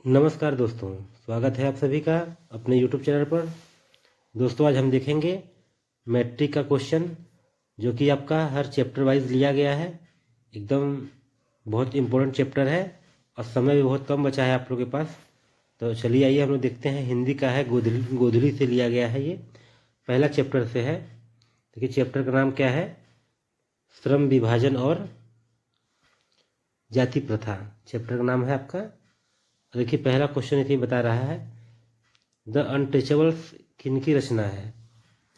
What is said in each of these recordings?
नमस्कार दोस्तों, स्वागत है आप सभी का अपने YouTube चैनल पर। दोस्तों आज हम देखेंगे मैट्रिक का क्वेश्चन, जो कि आपका हर चैप्टर वाइज लिया गया है। एकदम बहुत इम्पोर्टेंट चैप्टर है और समय भी बहुत कम बचा है आप लोगों के पास। तो चलिए आइए हम लोग देखते हैं। हिंदी का है, गोधली से लिया गया है। ये पहला चैप्टर से है। देखिए चैप्टर का नाम क्या है, श्रम विभाजन और जाति प्रथा। चैप्टर का नाम है आपका। देखिए पहला क्वेश्चन इसे बता रहा है, द अनटचेबल्स किनकी रचना है।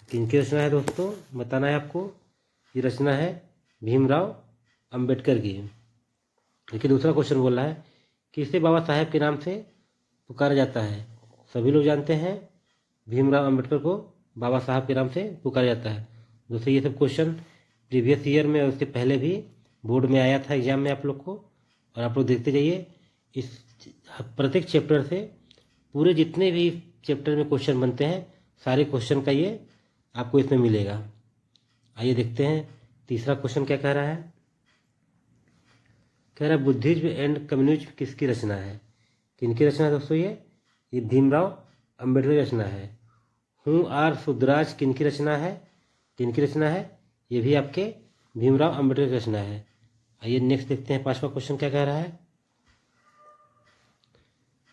किनकी रचना है दोस्तों, बताना है आपको। ये रचना है भीमराव अंबेडकर की। देखिए दूसरा क्वेश्चन बोल रहा है, किसे बाबा साहेब के नाम से पुकारा जाता है। सभी लोग जानते हैं भीमराव अंबेडकर को बाबा साहब के नाम से पुकारा जाता है। दोस्तों ये सब क्वेश्चन प्रीवियस ईयर में और उसके पहले भी बोर्ड में आया था एग्जाम में आप लोग को, और आप लोग देखते जाइए। इस प्रत्येक चैप्टर से पूरे जितने भी चैप्टर में क्वेश्चन बनते हैं, सारे क्वेश्चन का ये आपको इसमें मिलेगा। आइए देखते हैं तीसरा क्वेश्चन क्या कह रहा है। कह रहा है बुद्धिज्म एंड कम्युनिज्म किसकी रचना है। किनकी रचना है दोस्तों, ये भीमराव अंबेडकर की रचना है। हूँ आर सुदराज किनकी रचना है। किनकी रचना है, ये भी आपके भीमराव अंबेडकर की रचना है। आइए नेक्स्ट देखते हैं पांचवा क्वेश्चन क्या कह रहा है।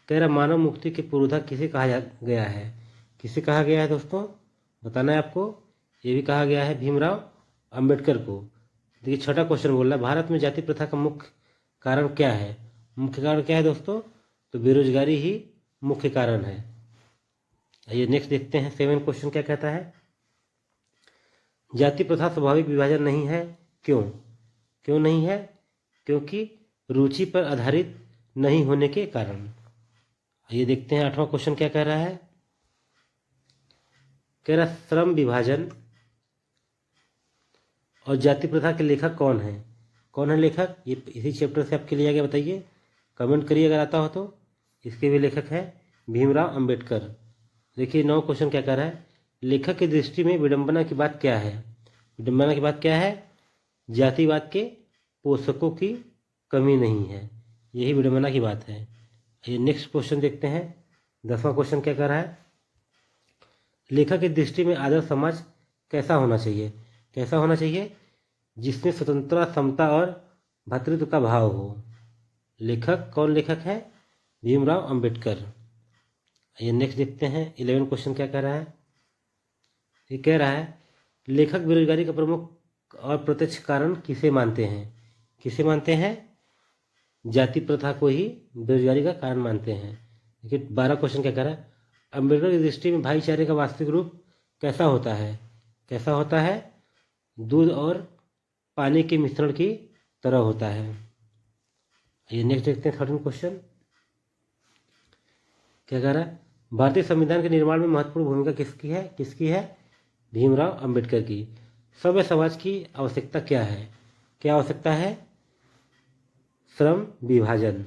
कह रहा मानव मुक्ति के पुरोधा किसे कहा गया है। किसे कहा गया है दोस्तों, बताना है आपको। ये भी कहा गया है भीमराव अंबेडकर को। देखिए छठा क्वेश्चन बोल रहा है, भारत में जाति प्रथा का मुख्य कारण क्या है। मुख्य कारण क्या है दोस्तों, तो बेरोजगारी ही मुख्य कारण है। आइए नेक्स्ट देखते हैं सेवन क्वेश्चन क्या कहता है। जाति प्रथा स्वाभाविक विभाजन नहीं है, क्यों। क्यों नहीं है, क्योंकि रुचि पर आधारित नहीं होने के कारण। ये देखते हैं आठवां क्वेश्चन क्या कह रहा है। कह रहा श्रम विभाजन और जाति प्रथा के लेखक कौन है। कौन है लेखक, ये इसी चैप्टर से आपके लिया गया, बताइए, कमेंट करिए अगर आता हो तो। इसके भी लेखक है भीमराव अंबेडकर। देखिए नौ क्वेश्चन क्या कह रहा है, लेखक की दृष्टि में विडंबना की बात क्या है। विडंबना की बात क्या है, जातिवाद के पोषकों की कमी नहीं है, यही विडंबना की बात है। ये नेक्स्ट क्वेश्चन देखते हैं। दसवां क्वेश्चन क्या कर रहा है, लेखक की दृष्टि में आदर्श समाज कैसा होना चाहिए। कैसा होना चाहिए, जिसमें स्वतंत्रता, समता और भ्रातृत्व का भाव हो। लेखक कौन लेखक है, भीमराव अंबेडकर। ये नेक्स्ट देखते हैं 11 क्वेश्चन क्या कह रहा है। ये कह रहा है लेखक बेरोजगारी का प्रमुख और प्रत्यक्ष कारण किसे मानते हैं। किसे मानते हैं, जाति प्रथा को ही बेरोजगारी का कारण मानते हैं। देखिए 12 क्वेश्चन क्या कह रहा है, अंबेडकर की दृष्टि में भाईचारे का वास्तविक रूप कैसा होता है। कैसा होता है, दूध और पानी के मिश्रण की तरह होता है। ये नेक्स्ट देखते हैं 13 क्वेश्चन क्या कह रहा है, भारतीय संविधान के निर्माण में महत्वपूर्ण भूमिका किसकी है। किसकी है, भीमराव अंबेडकर की। सभ्य समाज की आवश्यकता क्या है। क्या आवश्यकता है, श्रम विभाजन।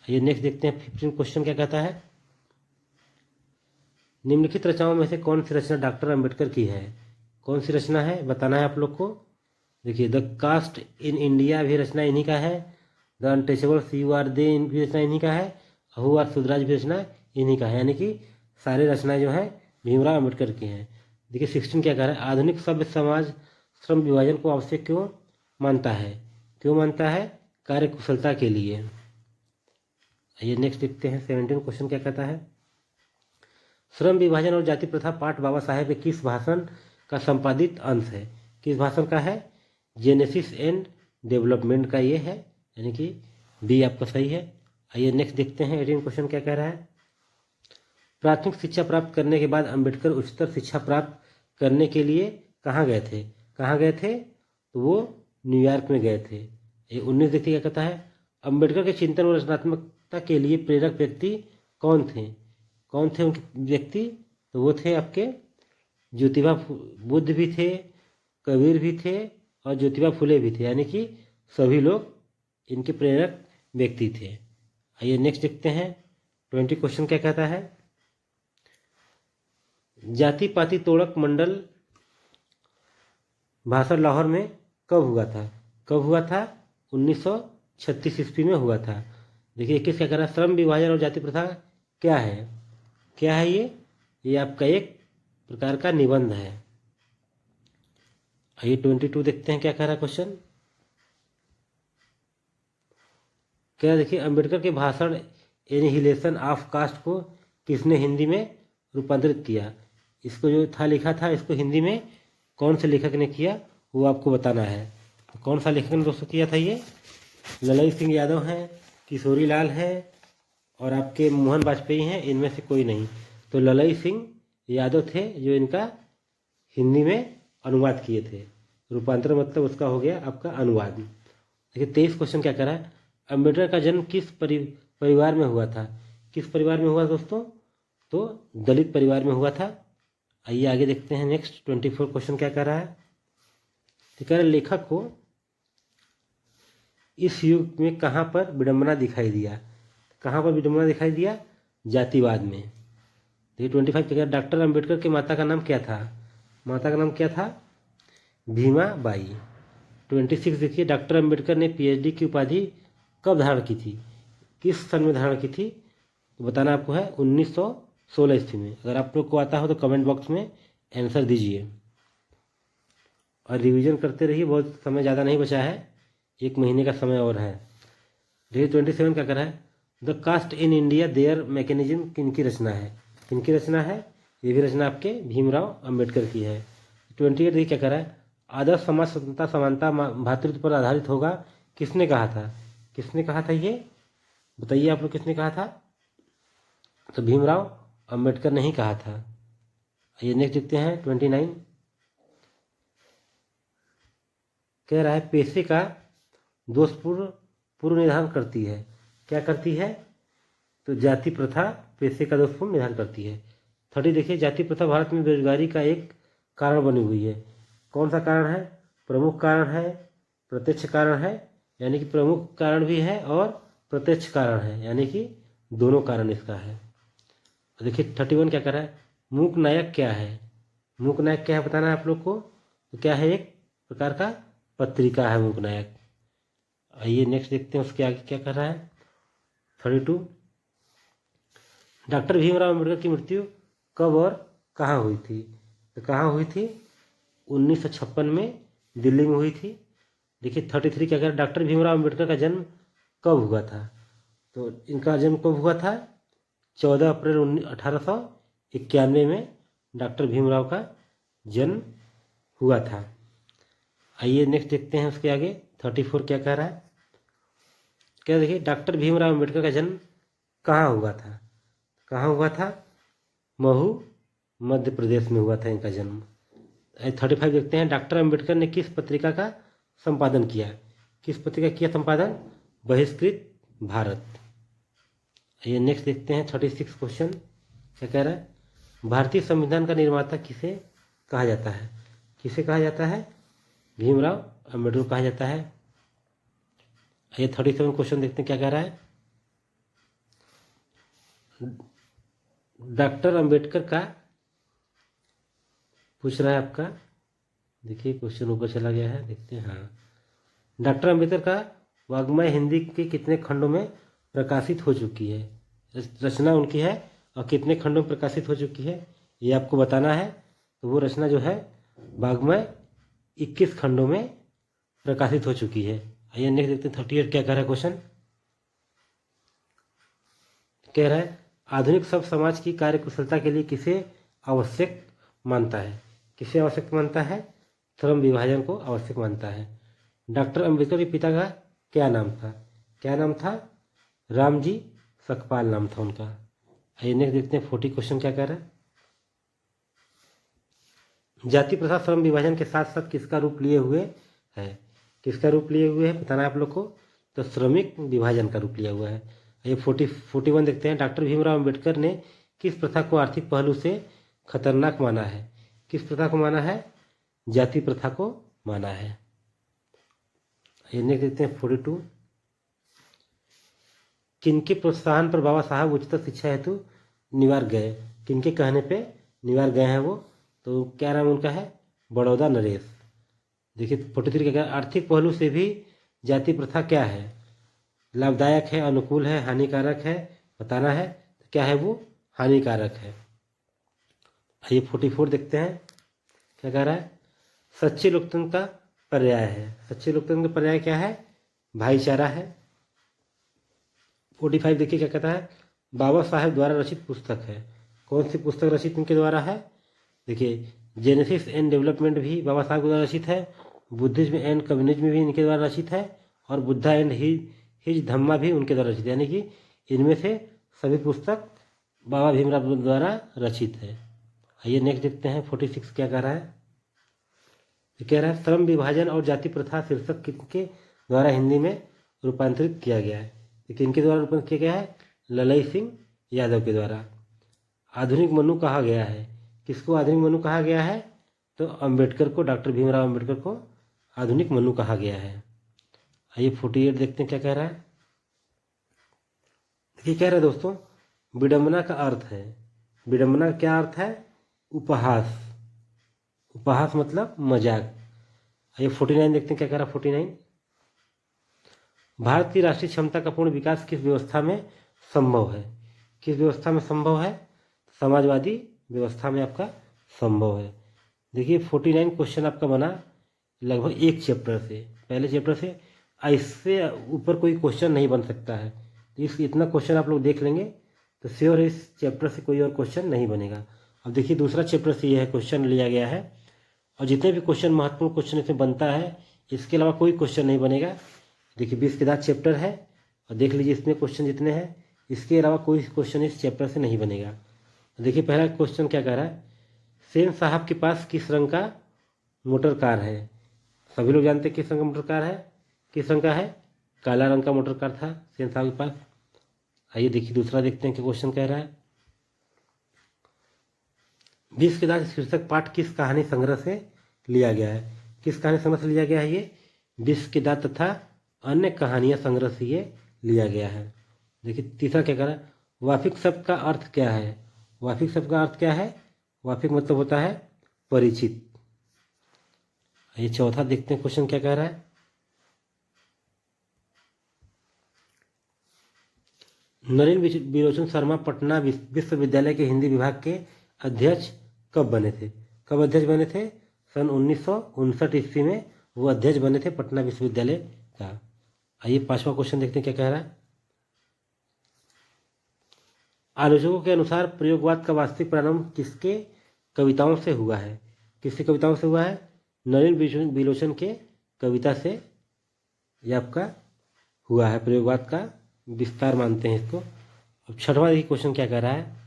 ये नेक्स्ट देखते हैं 15 क्वेश्चन क्या कहता है, निम्नलिखित रचनाओं में से कौन सी रचना डॉक्टर अंबेडकर की है। कौन सी रचना है, बताना है आप लोग को। देखिए द कास्ट इन इंडिया भी रचना इन्हीं का है। The untouchables you are they भी रचना इन्हीं का है। हु आर सुधराज भी रचना इन्हीं का है। यानी कि सारी रचनाएं जो हैं भीमराव अंबेडकर की हैं। देखिए 16 क्या कह रहा है, आधुनिक सभ्य समाज श्रम विभाजन को आवश्यक क्यों मानता है। क्यों मानता है, कार्य कुशलता के लिए। ये नेक्स्ट देखते हैं 17 क्वेश्चन क्या कहता है, श्रम विभाजन और जाति प्रथा पाठ बाबा साहेब के किस भाषण का संपादित अंश है। किस भाषण का है, जेनेसिस एंड डेवलपमेंट का ये है, यानी कि बी आपका सही है। आइए नेक्स्ट देखते हैं 18 क्वेश्चन क्या कह रहा है, प्राथमिक शिक्षा प्राप्त करने के बाद अंबेडकर उच्चतर शिक्षा प्राप्त करने के लिए कहाँ गए थे। कहाँ गए थे, तो वो न्यूयॉर्क में गए थे। ये 19 देखिए क्या कहता है, अंबेडकर के चिंतन और रचनात्मकता के लिए प्रेरक व्यक्ति कौन थे। कौन थे उनके व्यक्ति, तो वो थे आपके ज्योतिबा बुद्ध भी थे, कबीर भी थे और ज्योतिबा फुले भी थे। यानी कि सभी लोग इनके प्रेरक व्यक्ति थे। आइए नेक्स्ट देखते हैं 20 क्वेश्चन क्या कहता है, जाति पाति तोड़क मंडल भाषण लाहौर में कब हुआ था। कब हुआ था, 1936 ईस्वी में हुआ था। देखिए 21 क्या कर रहा है, श्रम विभाजन और जाति प्रथा क्या है, क्या है ये आपका एक प्रकार का निबंध है। आइए 22 देखते हैं क्या कह रहा है क्वेश्चन। क्या देखिए, अंबेडकर के भाषण एनिहिलेशन ऑफ कास्ट को किसने हिंदी में रूपांतरित किया। इसको जो था लिखा था, इसको हिंदी में कौन से लेखक ने किया वो आपको बताना है। तो कौन सा लेखक ने दोस्तों किया था ये, ललई सिंह यादव हैं, किशोरी लाल है और आपके मोहन वाजपेयी हैं, इनमें से कोई नहीं। तो ललई सिंह यादव थे जो इनका हिंदी में अनुवाद किए थे। रूपांतर मतलब उसका हो गया आपका अनुवाद। देखिए 23 क्वेश्चन क्या कह रहा है, अम्बेडकर का जन्म किस परिवार में हुआ था। किस परिवार में हुआ दोस्तों, तो दलित परिवार में हुआ था। आइए आगे देखते हैं नेक्स्ट 24 क्वेश्चन क्या कह रहा है। तो कह रहा है, लेखक को इस युग में कहाँ पर विडंबना दिखाई दिया। कहाँ पर विडंबना दिखाई दिया, जातिवाद में। देखिए 25 क्या, डॉक्टर अम्बेडकर के माता का नाम क्या था। माता का नाम क्या था, भीमा बाई। 26 देखिए, डॉक्टर अम्बेडकर ने पीएचडी की उपाधि कब धारण की थी, किस सन में धारण की थी। तो बताना आपको है 1916 ईस्वी में। अगर आप लोग को आता हो तो कमेंट बॉक्स में आंसर दीजिए और रिवीजन करते रहिए, बहुत समय ज़्यादा नहीं बचा है, 1 महीने का समय और है। देखिए 27 क्या कर रहा है, the caste in India their mechanism किनकी रचना है। किनकी रचना है, ये भी रचना आपके भीमराव अंबेडकर की है। 28 देखिए क्या कर रहा है, आदर्श समाज स्वतंत्रता समानता भातृत्व पर आधारित होगा, किसने कहा था। किसने कहा था ये बताइए आप लोग, किसने कहा था। तो भीमराव अंबेडकर ने ही कहा था। ये नेक्स्ट देखते हैं 29 कह रहा है, पेशे का दोषपूर्ण पूर्व निर्धारण करती है। क्या करती है, तो जाति प्रथा पेशे का दोषपूर्ण निर्धारण करती है। 30 देखिए, जाति प्रथा भारत में बेरोजगारी का एक कारण बनी हुई है। कौन सा कारण है, प्रमुख कारण है, प्रत्यक्ष कारण है, यानी कि प्रमुख कारण भी है और प्रत्यक्ष कारण है, यानी कि दोनों कारण इसका है। देखिए 31 क्या कर रहा है, मूक नायक क्या है। मूक नायक क्या है बताना है आप लोग को। तो क्या है, एक प्रकार का पत्रिका है मूक नायक। आइए नेक्स्ट देखते हैं उसके आगे क्या कर रहा है। 32 डॉक्टर भीमराव अम्बेडकर की मृत्यु कब और कहाँ हुई थी। तो कहाँ हुई थी, 1956 में दिल्ली में हुई थी। देखिए 33 क्या कर, डॉक्टर भीमराव अम्बेडकर का जन्म कब हुआ था। तो इनका जन्म कब हुआ था, 14 अप्रैल 1891 में डॉक्टर भीमराव का जन्म हुआ था। आइए नेक्स्ट देखते हैं उसके आगे 34 क्या कह रहा है। क्या देखिए, डॉक्टर भीमराव अम्बेडकर का जन्म कहाँ हुआ था। कहाँ हुआ था, महू मध्य प्रदेश में हुआ था इनका जन्म। 35 देखते हैं, डॉक्टर अम्बेडकर ने किस पत्रिका का संपादन किया। किस पत्रिका किया संपादन, बहिष्कृत भारत। ये नेक्स्ट देखते हैं 36 क्वेश्चन क्या कह रहा है, भारतीय संविधान का निर्माता किसे कहा जाता है। किसे कहा जाता है, भीमराव अम्बेडकर को कहा जाता है। ये 37 क्वेश्चन देखते हैं क्या कह रहा है, डॉक्टर अम्बेडकर का पूछ रहा है आपका। देखिए क्वेश्चन ऊपर चला गया है, देखते हैं। हाँ, डॉक्टर अम्बेडकर का वाग्मय हिंदी के कितने खंडों में प्रकाशित हो चुकी है। रचना उनकी है और कितने खंडों में प्रकाशित हो चुकी है ये आपको बताना है। तो वो रचना जो है वाग्मय 21 खंडों में प्रकाशित हो चुकी है। आइए नेक्स्ट देखते हैं 38 क्या कह रहा है क्वेश्चन। कह रहा है, आधुनिक सब समाज की कार्यकुशलता के लिए किसे आवश्यक मानता है। किसे आवश्यक मानता है, श्रम विभाजन को आवश्यक मानता है। डॉक्टर अम्बेडकर के पिता का क्या नाम था। क्या नाम था, रामजी सकपाल नाम था उनका। आइए नेक्स्ट देखते हैं 40 क्वेश्चन क्या कह रहा है, जाति प्रथा श्रम विभाजन के साथ साथ किसका रूप लिए हुए है। किसका रूप लिए हुए है बताना है आप लोग को। तो श्रमिक विभाजन का रूप लिया हुआ है। ये 41 देखते हैं, डॉक्टर भीमराव अम्बेडकर ने किस प्रथा को आर्थिक पहलू से खतरनाक माना है। किस प्रथा को माना है, जाति प्रथा को माना है। ये नेक्स्ट देखते हैं 42, किनके प्रोत्साहन पर बाबा साहब उच्चतर शिक्षा हेतु निवार गए। किनके कहने पे निवार गए हैं वो, तो क्या नाम उनका है, बड़ौदा नरेश। देखिए 43 क्या, आर्थिक पहलू से भी जाति प्रथा क्या है। लाभदायक है, अनुकूल है, हानिकारक है बताना है। तो क्या है वो? हानिकारक है। आइए 44 देखते हैं क्या कह रहा है। सच्चे लोकतंत्र का पर्याय है। सच्चे लोकतंत्र का पर्याय क्या है? भाईचारा है। 45 देखिए क्या कहता है। बाबा साहेब द्वारा रचित पुस्तक है। कौन सी पुस्तक रचित इनके द्वारा है? देखिए जेनेसिस एंड डेवलपमेंट भी बाबा साहब के द्वारा रचित है। बुद्धिज्म एंड कम्युनिज्म भी इनके द्वारा रचित है। और बुद्धा एंड हिज धम्मा भी उनके द्वारा रचित है। यानी कि इनमें से सभी पुस्तक बाबा भीमराव द्वारा रचित है। आइए नेक्स्ट देखते हैं 46 क्या कह रहा है। तो कह रहा है श्रम विभाजन और जाति प्रथा शीर्षक किनके द्वारा हिंदी में रूपांतरित किया गया है? देखिए इनके द्वारा रूपांतरित किया गया है ललई सिंह यादव के द्वारा। आधुनिक मनु कहा गया है। किसको आधुनिक मनु कहा गया है? तो अंबेडकर को, डॉक्टर भीमराव अंबेडकर को आधुनिक मनु कहा गया है। आइए 48 देखते हैं क्या कह रहा है। देखिए कह रहा है दोस्तों विडंबना का अर्थ है। विडंबना का क्या अर्थ है? उपहास। उपहास मतलब मजाक। आइए 49 देखते हैं क्या कह रहा है 49। भारत की राष्ट्रीय क्षमता का पूर्ण विकास किस व्यवस्था में संभव है? किस व्यवस्था में संभव है? समाजवादी व्यवस्था में आपका संभव है। देखिए 49 क्वेश्चन आपका बना लगभग एक चैप्टर से। पहले चैप्टर से इससे ऊपर कोई क्वेश्चन नहीं बन सकता है। तो इस इतना क्वेश्चन आप लोग देख लेंगे तो श्योर है इस चैप्टर से कोई और क्वेश्चन नहीं बनेगा। अब देखिए दूसरा चैप्टर से यह क्वेश्चन लिया गया है और जितने भी क्वेश्चन महत्वपूर्ण क्वेश्चन इसमें बनता है इसके अलावा कोई क्वेश्चन नहीं बनेगा। देखिए 20 के दांत चैप्टर है और देख लीजिए इसमें क्वेश्चन जितने हैं इसके अलावा कोई क्वेश्चन इस चैप्टर से नहीं बनेगा। देखिए पहला क्वेश्चन क्या कह रहा है। सेन साहब के पास किस रंग का मोटर कार है? सभी लोग जानते हैं किस रंग का मोटर कार है। किस रंग का है? काला रंग का मोटर कार था सेन साहब के पास। आइए देखिए दूसरा देखते हैं कि क्वेश्चन कह रहा है 20 के दांत शीर्षक पाठ किस कहानी संग्रह से लिया गया है? किस कहानी संग्रह से लिया गया है? ये 20 के दांत तथा अन्य कहानियां संग्रह से ये लिया गया है। देखिए तीसरा क्या कह रहा है। वाफिक शब्द का अर्थ क्या है? वाफिक शब्द का अर्थ क्या है? वाफिक मतलब होता है परिचित। ये चौथा देखते हैं क्वेश्चन क्या कह रहा है। नरेंद्र बिलोचन शर्मा पटना विश्वविद्यालय के हिंदी विभाग के अध्यक्ष कब बने थे? कब अध्यक्ष बने थे? सन 1959 ईस्वी में वो अध्यक्ष बने थे पटना विश्वविद्यालय का। आइए पांचवा क्वेश्चन देखते हैं क्या कह रहा है। आलोचकों के अनुसार प्रयोगवाद का वास्तविक प्रारंभ किसके कविताओं से हुआ है? किसकी कविताओं से हुआ है? नरेंद्र बिलोचन के कविता से यह आपका हुआ है। प्रयोगवाद का विस्तार मानते हैं इसको। अब छठवां देखिए क्वेश्चन क्या कह रहा है।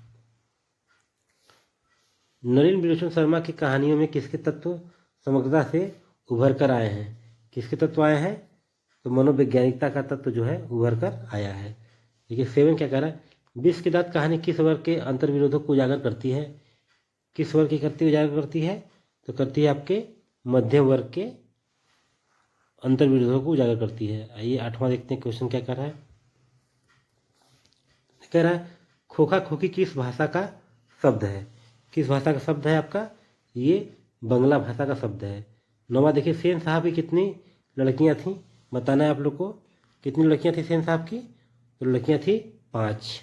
नरेंद्र बिलोचन शर्मा की कहानियों में किसके तत्व समग्रता से उभर कर आए हैं? किसके तत्व आए हैं? तो मनोवैज्ञानिकता का तत्व जो है उभर कर आया है। देखिए 7 क्या कह रहा है। 20 के दांत कहानी किस वर्ग के अंतर्विरोधों को उजागर करती है? किस वर्ग की उजागर करती है? तो करती है आपके मध्यम वर्ग के अंतर्विरोधों को उजागर करती है। आइए 8वां देखते हैं क्वेश्चन क्या कर रहा है। कह रहा है खोखा खोखी किस भाषा का शब्द है? किस भाषा का शब्द है आपका? ये बंगला भाषा का शब्द है। 9वां देखिए सेन साहब की कितनी लड़कियां थीं? बताना है आप लोग को। कितनी लड़कियां थी सेन साहब की? तो लड़कियां थी 5।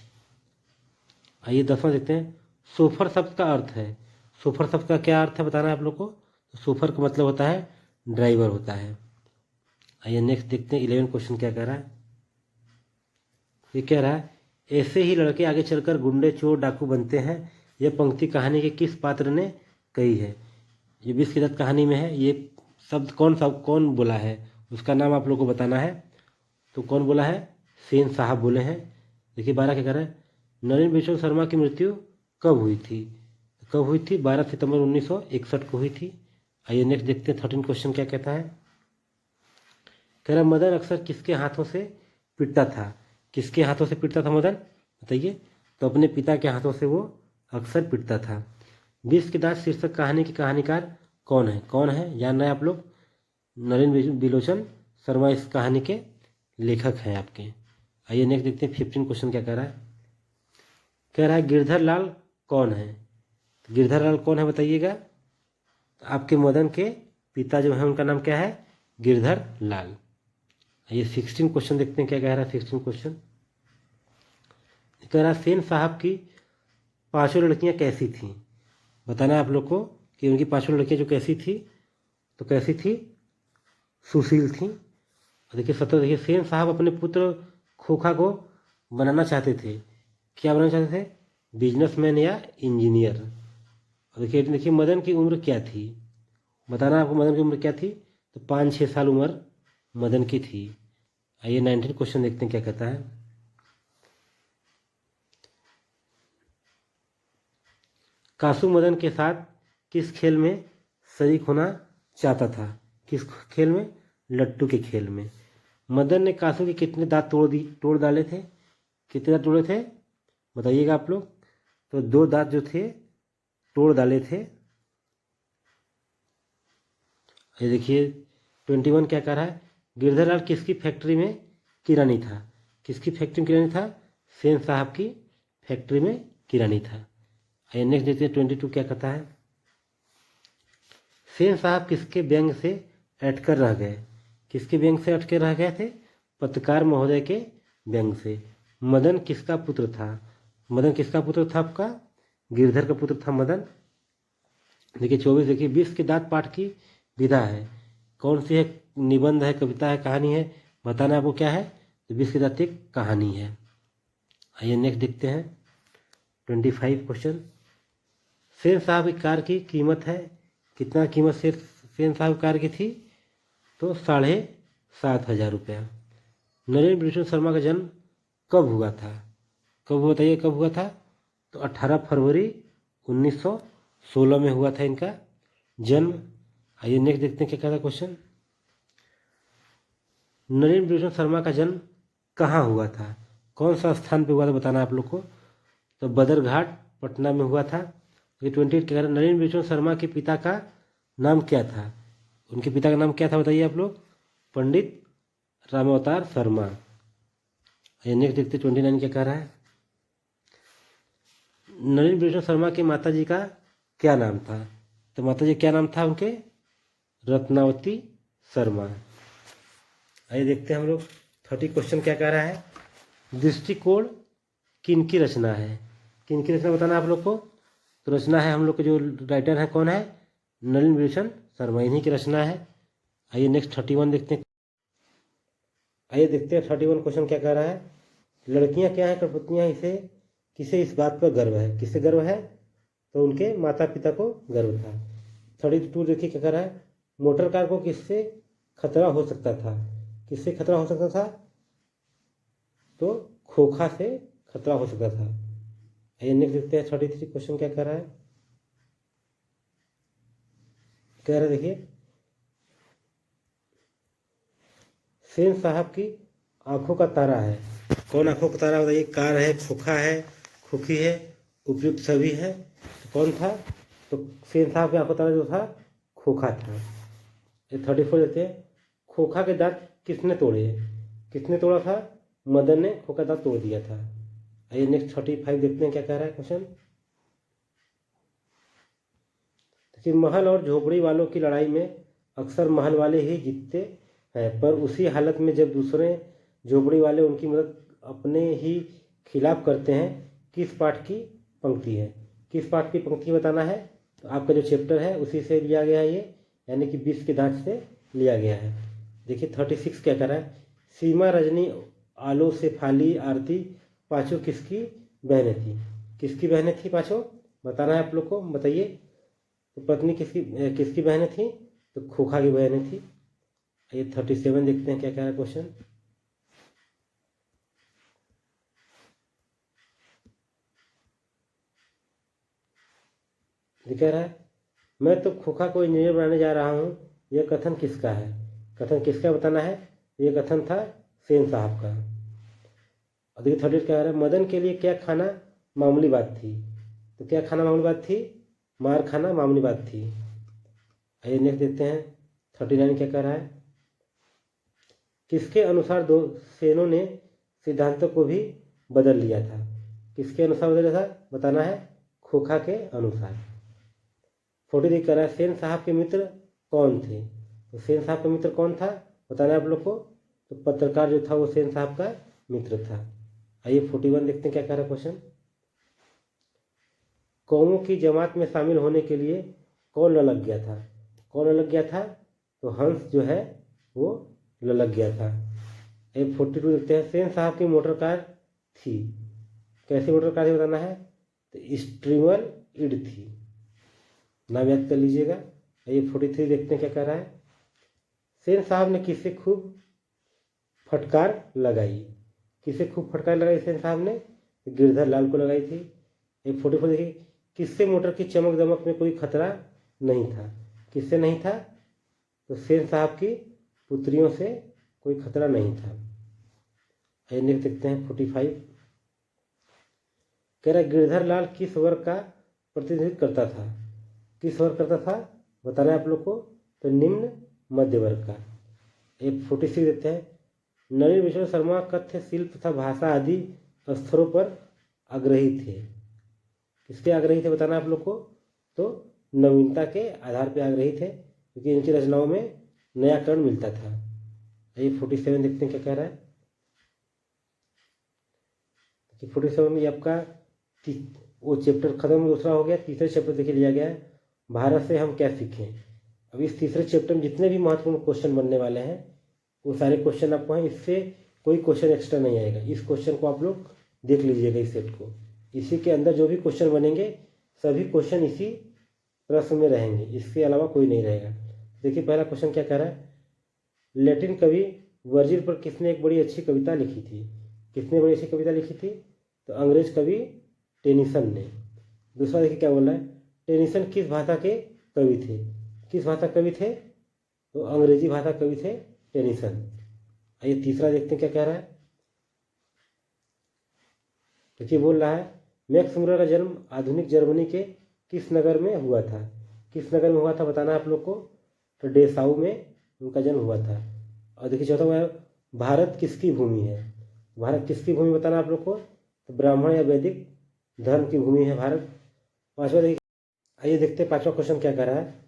आइए 10वां देखते हैं। सोफर शब्द का अर्थ है। सोफर शब्द का क्या अर्थ है बताना है आप लोग को। तो सोफर का मतलब होता है ड्राइवर होता है। आइए नेक्स्ट देखते हैं 11 क्वेश्चन क्या कह रहा है। ये कह रहा है ऐसे ही लड़के आगे चलकर गुंडे चोर डाकू बनते हैं। यह पंक्ति कहानी के किस पात्र ने कही है? ये 20 की दांत कहानी में है। ये शब्द कौन बोला है उसका नाम आप लोग को बताना है। तो कौन बोला है? सेन साहब बोले हैं। देखिए 12 क्या कह रहा है। नरेंद्र बिलोचन शर्मा की मृत्यु कब हुई थी? कब हुई थी? 12 सितंबर 1961 को हुई थी। आइए नेक्स्ट देखते हैं 13 क्वेश्चन क्या कहता है। कह रहा मदन अक्सर किसके हाथों से पिटता था? किसके हाथों से पिटता था मदन? बताइए। तो अपने पिता के हाथों से वो अक्सर पिटता था। 20 के दांत शीर्षक कहानी के कहानीकार कौन है? कौन है जान रहे हैं आप लोग? नरेंद्र बिलोचन शर्मा इस कहानी के लेखक हैं आपके। आइए नेक्स्ट देखते हैं 15 क्वेश्चन क्या कह रहा है। कह रहा है गिरधर लाल कौन है? गिरधर लाल कौन है बताइएगा। तो आपके मदन के पिता जो है उनका नाम क्या है? गिरधर लाल। ये 16 क्वेश्चन देखते हैं क्या कह रहा है। 16 क्वेश्चन कह रहा है सेन साहब की पांचों लड़कियां कैसी थीं। बताना है आप लोग को कि उनकी पांचों लड़कियां जो कैसी थी, तो कैसी थी, सुशील थी। और देखिए 17 देखिए सेन साहब अपने पुत्र खोखा को बनाना चाहते थे। क्या बनाना चाहते थे? बिजनेसमैन या इंजीनियर। और देखिए मदन की उम्र क्या थी। बताना आपको मदन की उम्र क्या थी, तो 5-6 साल उम्र मदन की थी। आइए 19 क्वेश्चन देखते हैं क्या कहता है। कासू मदन के साथ किस खेल में शरीक होना चाहता था? किस खेल में? लट्टू के खेल में। मदन ने कासू के कितने दांत तोड़ डाले थे? कितने दांत तोड़े थे बताइएगा आप लोग। तो 2 दांत जो थे तोड़ डाले थे। ये देखिए 21 क्या कह रहा है, गिरधरलाल किसकी फैक्ट्री में किरानी था? किसकी फैक्ट्री में किरानी था? सेन साहब की फैक्ट्री में किरानी था। आइए नेक्स्ट देखते हैं 22 क्या कहता है। सेन साहब किसके व्यंग से अटकर रह गए? किसके व्यंग से अटके रह गए थे? पत्रकार महोदय के व्यंग से। मदन किसका पुत्र था? मदन किसका पुत्र था आपका? गिरधर का पुत्र था मदन। देखिए 24 देखिए 20 के दांत पाठ की विधा है, कौन सी है? निबंध है, कविता है, कहानी है? बताना आपको क्या है, तो 20 के दांत एक कहानी है। आइए नेक्स्ट देखते हैं 25 क्वेश्चन। सेन साहब की कार की कीमत है, कितना कीमत से सेन साहब कार की थी? तो 7,500 रुपया। नरेंद्र बिशन शर्मा का जन्म कब हुआ था? कब बताइए कब हुआ था? तो 18 फरवरी 1916 में हुआ था इनका जन्म। आइए नेक्स्ट देखते हैं क्या कहता है क्वेश्चन। नरेंद्र बिशन शर्मा का जन्म कहाँ हुआ था? कौन सा स्थान पे हुआ था बताना आप लोग को। तो बदरघाट पटना में हुआ था। ये 28 कह रहा है नरेंद्र बिशन शर्मा के पिता का नाम क्या था? उनके पिता का नाम क्या था बताइए आप लोग। पंडित रामावतार शर्मा। ये नेक्स्ट देखते 29 क्या कह रहा है। नरेंद्र बिशन शर्मा के माता जी का क्या नाम था? तो माता जी क्या नाम था उनके? रत्नावती शर्मा। आइए देखते हैं हम लोग 30 क्वेश्चन क्या कह रहा है। दृष्टिकोण किनकी रचना है? किनकी रचना बताना आप लोग को। तो रचना है हम लोग के जो राइटर है कौन है? नरेंद्र बिशन शर्मा, इन्हीं की रचना है। आइए नेक्स्ट 31 देखते हैं। आइए देखते हैं 31 क्वेश्चन क्या कह रहा है। लड़कियां क्या हैं कठपुतलियां, इसे किसे इस बात पर गर्व है? किसे गर्व है? तो उनके माता पिता को गर्व था। 32 देखिए क्या कह रहा है। मोटर कार को किससे खतरा हो सकता था? किससे खतरा हो सकता था? तो खोखा से खतरा हो सकता था। आइए नेक्स्ट देखते हैं 33 क्वेश्चन क्या कह रहा है। कह रहा है देखिए सेन साहब की आंखों का तारा है, कौन आंखों का तारा बताइए। कार है, खोखा है, खोखी है, उपयुक्त सभी है, तो कौन था? तो सेन साहब की आंखों का तारा जो था खोखा था। ये 34 देते हैं। खोखा के दांत किसने तोड़े? किसने तोड़ा था? मदन ने खोखा दांत तोड़ दिया था। आइए नेक्स्ट 35 देखते हैं क्या कह रहा है क्वेश्चन। कि महल और झोपड़ी वालों की लड़ाई में अक्सर महल वाले ही जीतते हैं, पर उसी हालत में जब दूसरे झोपड़ी वाले उनकी मदद अपने ही खिलाफ करते हैं। किस पाठ की पंक्ति है? किस पाठ की पंक्ति बताना है। तो आपका जो चैप्टर है उसी से लिया गया है ये, यानी कि 20 के दांत से लिया गया है। देखिए 36 क्या कर रहा है। सीमा रजनी आलो से फाली आरती पाँचों किसकी बहनें थी? किसकी बहनें थी पाँचों? बताना है आप लोग को, बताइए। तो पत्नी किसकी किसकी बहनें थी? तो खोखा की बहनें थी। ये 37 देखते हैं क्या कह रहा है क्वेश्चन। कह रहा है मैं तो खोखा को इंजीनियर बनाने जा रहा हूँ, यह कथन किसका है? कथन किसका बताना है। ये कथन था सेन साहब का। और देखिए 38 कह रहा है मदन के लिए क्या खाना मामूली बात थी? तो क्या खाना मामूली बात थी? मार खाना मामूली बात थी। आइए नेक्स्ट देखते हैं 39 क्या कह रहा है। किसके अनुसार दो सेनों ने सिद्धांतों को भी बदल लिया था? किसके अनुसार बदला था बताना है। खोखा के अनुसार। 40 कह रहा है सेन साहब के मित्र कौन थे? तो सेन साहब का मित्र कौन था बताना है आप लोग को। तो तो पत्रकार जो था वो सेन साहब का मित्र था। आइए 41 देखते हैं क्या कह रहा है क्वेश्चन। कौमों की जमात में शामिल होने के लिए कौन ललक गया था? कौन ललक गया था? तो हंस जो है वो ललक गया था। ये 42 देखते हैं। सेन साहब की मोटर कार थी, कैसी मोटर कार थी बताना है। तो स्ट्रीमर इड थी, नाम याद कर लीजिएगा। ये 43 देखते हैं क्या कह रहा है। सेन साहब ने किससे खूब फटकार लगाई? किससे खूब फटकार लगाई सेन साहब ने? गिरधर लाल को लगाई थी। ये 44 देखिए। किससे मोटर की चमक दमक में कोई खतरा नहीं था? किससे नहीं था? तो सेन साहब की पुत्रियों से कोई खतरा नहीं था। नेक्स्ट देखते हैं 45। कह रहा गिरधर लाल किस वर्ग का प्रतिनिधित्व करता था? किस वर्ग करता था बताना है आप लोग को। तो निम्न मध्य वर्ग का। एक 46 देते हैं। नलिन विश्व शर्मा कथ्य शिल्प तथा भाषा आदि स्तरों पर आग्रही थे। किसके आग्रही थे बताना आप लोग को। तो नवीनता के आधार पर आग्रही थे, क्योंकि इनकी रचनाओं में नयाकरण मिलता था। ये 47 देखते हैं क्या कह रहा है। 47 में आपका वो चैप्टर खत्म, दूसरा हो गया। तीसरे चैप्टर देखिए लिया गया है भारत से हम क्या सीखें। अब इस तीसरे चैप्टर में जितने भी महत्वपूर्ण क्वेश्चन बनने वाले हैं वो सारे क्वेश्चन आपको हैं, इससे कोई क्वेश्चन एक्स्ट्रा नहीं आएगा। इस क्वेश्चन को आप लोग देख लीजिएगा, इस सेट को। इसी के अंदर जो भी क्वेश्चन बनेंगे सभी क्वेश्चन इसी प्रश्न में रहेंगे, इसके अलावा कोई नहीं रहेगा। देखिए पहला क्वेश्चन क्या कह रहा है। लैटिन कवि वर्जिल पर किसने एक बड़ी अच्छी कविता लिखी थी? किसने बड़ी अच्छी कविता लिखी थी? तो अंग्रेज कवि टेनिसन ने। दूसरा देखिए क्या बोल रहा है। टेनिसन किस भाषा के कवि थे? किस भाषा कवि थे? तो अंग्रेजी भाषा कवि थे टेनिसन। आइए तीसरा देखते हैं क्या कह रहा है। देखिए बोल रहा है मैक्स मुलर का जन्म आधुनिक जर्मनी के किस नगर में हुआ था? किस नगर में हुआ था बताना है आप लोग को। तो डेसाऊ में उनका जन्म हुआ था। और देखिए चौथा हुआ है भारत किसकी भूमि है? भारत किसकी भूमि बताना आप लोग को। तो ब्राह्मण या वैदिक धर्म की भूमि है भारत। पांचवा देखिए, आइए देखते हैं पांचवा क्वेश्चन क्या कह रहा है।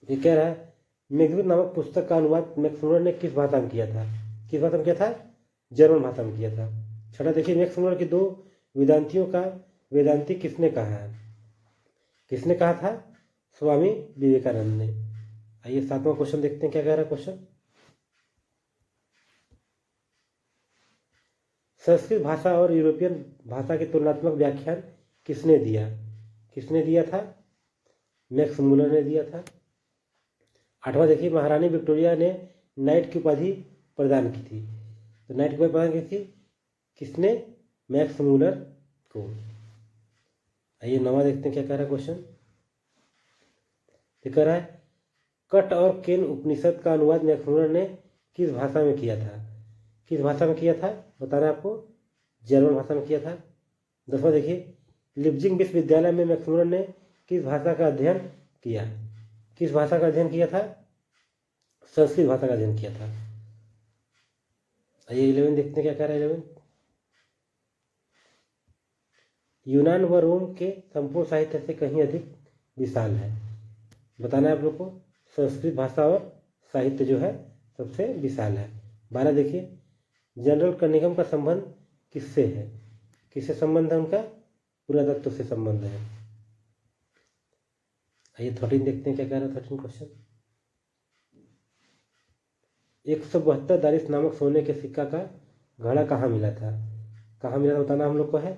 ये कह रहा है मेघदूत नामक पुस्तक का अनुवाद मैक्स मुलर ने किस भाषा में किया था? किस भाषा में किया था? जर्मन भाषा में किया था। छठा देखिए मैक्स मुलर के दो वेदांतियों का वेदांती किसने कहा है? किसने कहा था? स्वामी विवेकानंद ने। आइए सातवां क्वेश्चन देखते हैं क्या कह रहा है क्वेश्चन। संस्कृत भाषा और यूरोपियन भाषा के तुलनात्मक व्याख्यान किसने दिया? किसने दिया था? मैक्स मुलर ने दिया था। आठवां देखिए महारानी विक्टोरिया ने नाइट की उपाधि प्रदान की थी। तो नाइट की उपाधि प्रदान की थी किसने? मैक्स मुलर को। आइए नवा देखते हैं क्या कह रहा है क्वेश्चन। कह रहा है कट और केन उपनिषद का अनुवाद मैक्स मुलर ने किस भाषा में किया था? किस भाषा में किया था बता रहे आपको। जर्मन भाषा में किया था। दसवां देखिए लिप्जिंग विश्वविद्यालय में मैक्स मुलर ने किस भाषा का अध्ययन किया? किस भाषा का अध्ययन किया था? संस्कृत भाषा का अध्ययन किया था। आइए 11 देखते हैं क्या कह रहा है 11। यूनान व रोम के संपूर्ण साहित्य से कहीं अधिक विशाल है। बताना है आप लोग को। संस्कृत भाषा और साहित्य जो है सबसे विशाल है। 12 देखिए जनरल कनिंघम का संबंध किससे है? किससे संबंध है उनका? पुरातत्व से संबंध है। आइए 13 देखते हैं क्या कह रहा है 13 क्वेश्चन। 172 दारिस नामक सोने के सिक्का का घड़ा कहाँ मिला था? कहाँ मिला था बताना हम लोग को है।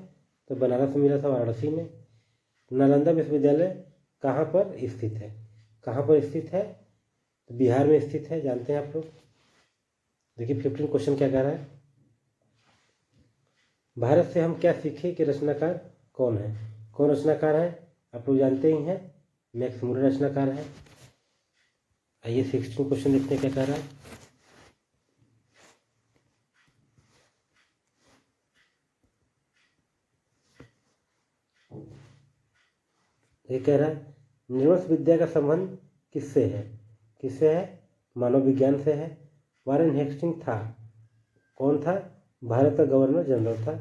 तो बनारस में मिला था, वाराणसी में। नालंदा विश्वविद्यालय कहाँ पर स्थित है? कहाँ पर स्थित है? तो बिहार में स्थित है, जानते हैं आप लोग। देखिए 15 क्वेश्चन क्या कह रहा है। भारत से हम क्या सीखे कि रचनाकार कौन है? कौन रचनाकार है? आप लोग जानते ही हैं, मैक्स मुलर रचनाकार है। आइए 16 क्वेश्चन देखते हैं क्या कह रहा है। ये कह रहा है निर्वंश विद्या का संबंध किससे है? किससे है? मानव विज्ञान से है। वारेन हेस्टिंग था, कौन था? भारत का गवर्नर जनरल था।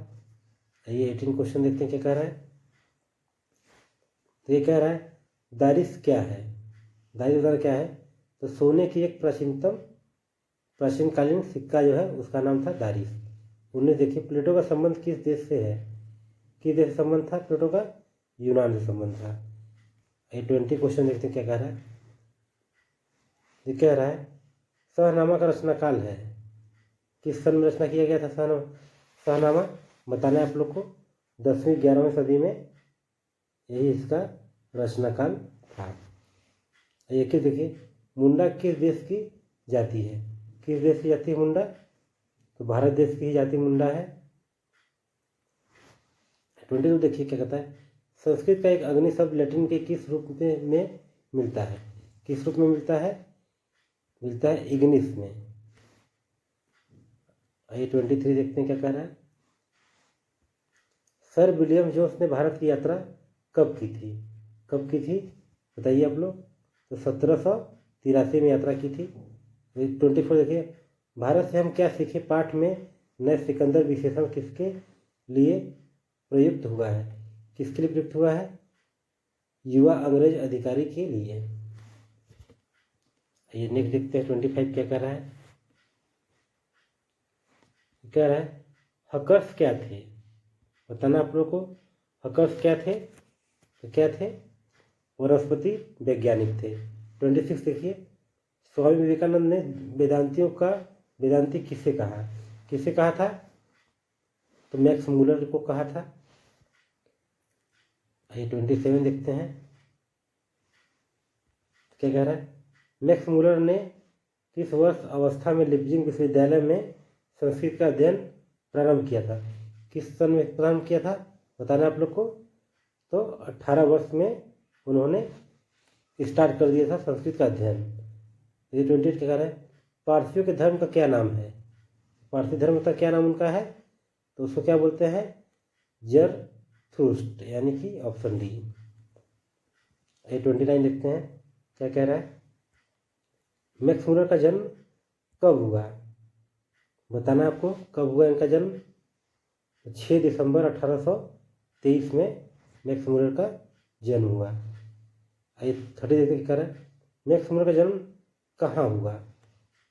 ये 18 क्वेश्चन देखते हैं क्या कह रहा है। तो ये कह रहा है दारिस क्या है? दारिस क्या है? तो सोने की एक प्राचीनतम प्राचीनकालीन सिक्का जो है उसका नाम था दारिस। 19 देखिए, प्लेटो का संबंध किस देश से है? किस देश से संबंध था प्लेटो का? यूनान से संबंध था। ये 20 क्वेश्चन देखते हैं क्या कह रहा है। ये कह रहा है शाहनामा का रचना काल है। किस सन में रचना किया गया था शाहनामा? बताना है आप लोग को 10वीं 11वीं सदी में यही इसका रचना काल था। एक ही देखिए, मुंडा किस देश की जाति है? किस देश की जाति है मुंडा? तो भारत देश की ही जाति मुंडा है। 22 देखिए क्या कहता है, संस्कृत का एक अग्नि शब्द लैटिन के किस रूप में मिलता है? किस रूप में मिलता है? मिलता है इग्निस में। आइए 23 देखते हैं क्या कह रहा है। सर विलियम जोन्स ने भारत की यात्रा कब की थी? कब की थी बताइए आप लोग? तो 1783 में यात्रा की थी। 24 देखिए, भारत से हम क्या सीखे पाठ में नए सिकंदर विशेषण किसके लिए प्रयुक्त हुआ है? किसके लिए प्रयुक्त हुआ है? युवा अंग्रेज अधिकारी के लिए। ये नेक्स्ट देखते हैं 25 क्या कह रहा है। कह रहा है हकर्स क्या थे? बताना आप लोग को हकर्स क्या थे? तो क्या थे? वनस्पति वैज्ञानिक थे। 26 देखिए, स्वामी विवेकानंद ने वेदांती किसे कहा? किसे कहा था? तो मैक्स मूलर को कहा था। आइए 27 देखते हैं क्या कह रहा है। मैक्स मूलर ने किस वर्ष अवस्था में लिप्जिंग विश्वविद्यालय में संस्कृत का अध्ययन प्रारंभ किया था? किस सन में प्रारंभ किया था बताना आप लोग को? तो 18 वर्ष में उन्होंने स्टार्ट कर दिया था संस्कृत का अध्ययन। ये 28 क्या कह रहा है, पारसियों के धर्म का क्या नाम है? पारसी धर्म का क्या नाम उनका है? तो उसको क्या बोलते हैं? जरथुस्ट्र, यानी कि ऑप्शन डी। ये 29 देखते हैं क्या कह रहा है। मैक्स मूलर का जन्म कब हुआ? बताना आपको कब हुआ इनका जन्म? 6 दिसंबर 1823 में मैक्स मूलर का जन्म हुआ। ये 30 देखते क्या कह रहा है, मैक्स मूलर का जन्म कहाँ हुआ?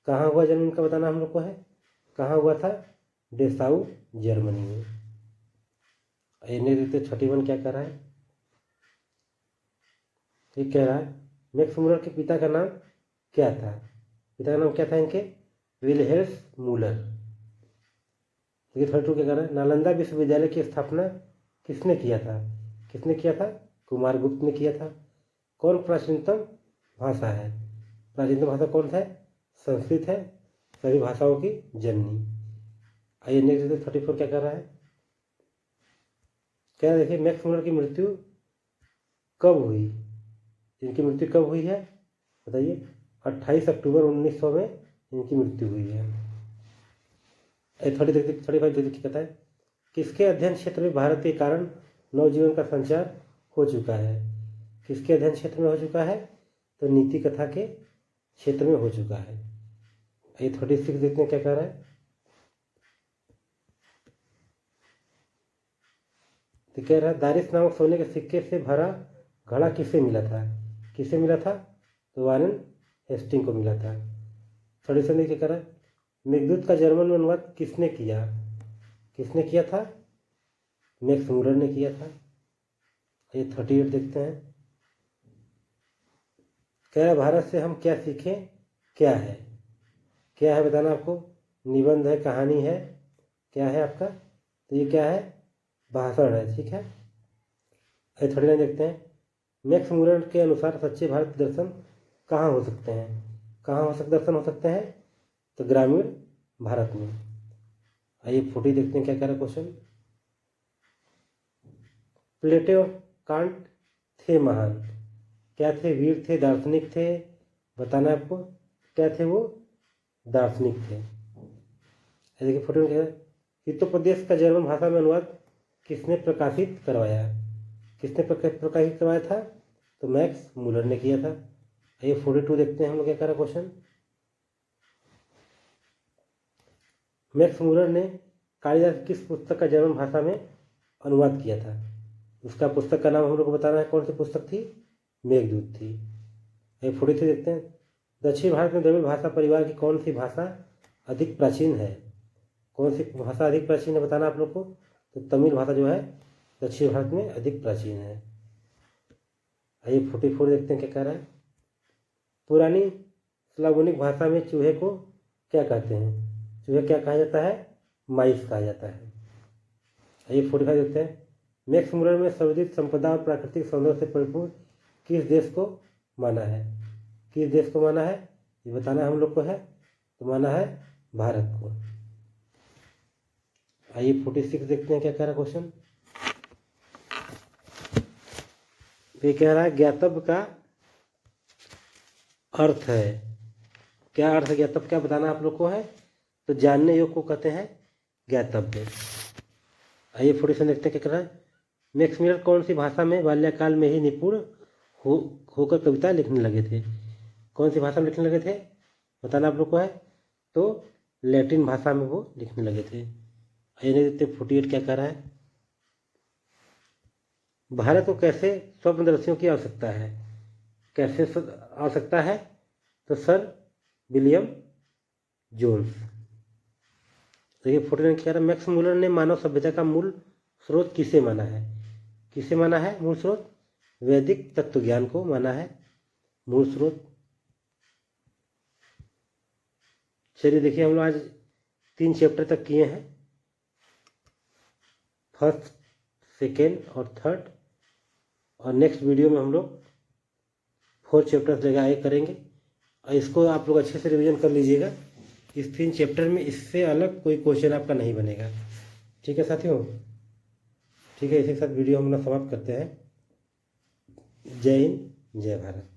कहाँ हुआ जन्म इनका बताना हम लोग को है। कहाँ हुआ था? डेसाउ जर्मनी में। ये नहीं देखते 31 क्या कह रहा है। ये कह रहा है मैक्स मूलर के पिता का नाम क्या था? पिता का नाम क्या था इनके? विलहेल्स मूलर। देखिए 32 क्या कह रहा है, नालंदा विश्वविद्यालय की स्थापना किसने किया था? किसने किया था? कुमारगुप्त ने किया था। कौन प्राचीनतम भाषा है? प्राचीनतम भाषा कौन सा है? संस्कृत है, सभी भाषाओं की जननी। आइए नेक्स्ट देखते 34 क्या कर रहा है। क्या देखिए, मैक्स मूलर की मृत्यु कब हुई? इनकी मृत्यु कब हुई है बताइए? 28 अक्टूबर 1900 में इनकी मृत्यु हुई है। 35 देखिए कहता है, किसके अध्ययन क्षेत्र में भारत के कारण नवजीवन का संचार हो चुका है? किसके अध्ययन क्षेत्र में हो चुका है? तो नीति कथा के क्षेत्र में हो चुका है। ये 36 देखते हैं क्या कह रहा है। तो कह रहा है दारिस नामक सोने के सिक्के से भरा घड़ा किसे मिला था? किसे मिला था? तो वारेन हेस्टिंग को मिला था। 37 देखिए कह रहा है, मेघदूत का जर्मन में अनुवाद किसने किया? किसने किया था? मैक्स मूलर ने किया था। ये 38 देखते हैं। कह रहा भारत से हम क्या सीखें? क्या है? क्या है बताना आपको? निबंध है, कहानी है, क्या है आपका? तो ये क्या है? भाषण है। ठीक है। ये 39 देखते हैं। मैक्स मूलर के अनुसार सच्चे भारत दर्शन कहाँ हो सकते हैं? कहाँ दर्शन हो सकते हैं? तो ग्रामीण भारत में। आइए 40 देखते हैं क्या कह रहा है क्वेश्चन। प्लेटो और कांट थे महान, क्या थे? वीर थे, दार्शनिक थे? बताना आपको क्या थे वो? दार्शनिक थे। देखिए 41 क्या है, हितोपदेश का जर्मन भाषा में अनुवाद किसने प्रकाशित करवाया? किसने प्रकाशित करवाया था? तो मैक्स मूलर ने किया था। ये 42 देखते हैं हम लोग क्या कह रहा क्वेश्चन। मैक्स मूलर ने कालिदास की किस पुस्तक का जर्मन भाषा में अनुवाद किया था? उसका पुस्तक का नाम हम लोग को बताना है। कौन सी पुस्तक थी? मेघदूत थी। ये 43 देखते हैं। दक्षिण भारत में द्रविड़ भाषा परिवार की कौन सी भाषा अधिक प्राचीन है? कौन सी भाषा अधिक प्राचीन है बताना आप लोग को। तो तमिल भाषा जो है दक्षिण भारत में अधिक प्राचीन है। आइए 44 देखते हैं क्या कह रहा है। पुरानी स्लावोनिक भाषा में चूहे को क्या कहते हैं? चूहे क्या कहा जाता है? माइस कहा जाता है। आइए 45 देखते हैं। मैक्स मुलर में सर्वाधिक संपदा और प्राकृतिक सौंदर्य से परिपूर्ण किस देश को माना है? किस देश को माना है ये बताना हम लोग को है। तो माना है भारत को। आइए 46 देखते हैं क्या कह रहा है क्वेश्चन। ये कह रहा है ज्ञातव्य का अर्थ है। क्या अर्थ है ज्ञातव्य क्या बताना आप लोग को है। तो जानने योग्य को कहते हैं ज्ञातव्य। आइए 47 देखते हैं क्या कह रहा है। मैक्स मुलर कौन सी भाषा में बाल्यकाल में ही निपुण होकर कविता लिखने लगे थे? कौन सी भाषा में लिखने लगे थे बताना आप लोग को है। तो लैटिन भाषा में वो लिखने लगे थे। आइए देखते 48 क्या कह रहा है। भारत को कैसे स्वप्नदर्शियों की आवश्यकता है? कैसे आवश्यकता है? तो सर विलियम जोन्स। देखिए 49 क्या कह रहा है। मैक्स मुलर ने मानव सभ्यता का मूल स्रोत किसे माना है? किसे माना है मूल स्रोत? वैदिक तत्वज्ञान को माना है मूल स्रोत। चलिए देखिए हम लोग आज 3 चैप्टर तक किए हैं, फर्स्ट, सेकेंड और थर्ड। और नेक्स्ट वीडियो में हम लोग 4 चैप्टर्स लगाए करेंगे। और इसको आप लोग अच्छे से रिवीजन कर लीजिएगा। इस 3 चैप्टर में इससे अलग कोई क्वेश्चन आपका नहीं बनेगा। ठीक है साथियों। ठीक है, इसी के साथ वीडियो हम लोग समाप्त करते हैं। जय हिंद, जय भारत।